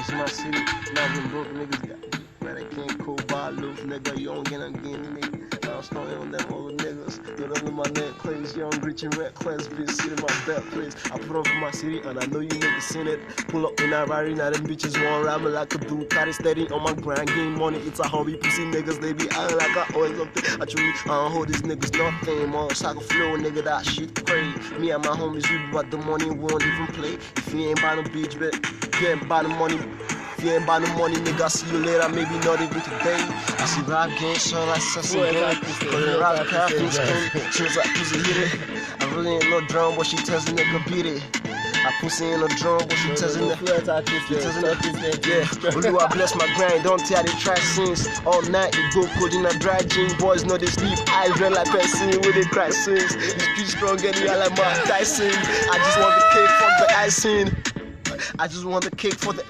It's my city, not even broke niggas got. Man, I can't cool by loose, nigga. You don't get again, nigga. I'm starting on them old niggas. You're under my necklace, young, rich and reckless. Bitch, sit in my bed place. I put up in my city, and I know you niggas seen it. Pull up in a Rari, now them bitches want rap me like a dude. Carry steady on my grind, game money. It's a hobby, pussy niggas. They be acting like I always up there. Actually, I don't hold these niggas nothing. More soccer flow, nigga, that shit crazy. Me and my homies, we about the money, we won't even play. If you ain't buy no beach, bet, you ain't buy the money. If you ain't buy no money, nigga, see you later, maybe not even today. I see rap game, so I said some game. Cause the rap caffeine skin, she was like, pussy hit it. I really ain't no drum, but she tells the nigga beat it. I pussy in a drum, but she tells the nigga, yeah. Only I bless my grind, don't tell they try sins. All night, you go cold in a dry gym. Boys know they sleep, eyes red like person with they cry sins. You street strong and you like Mike Tyson. I just want the cake, fuck the icing. I just want the cake for the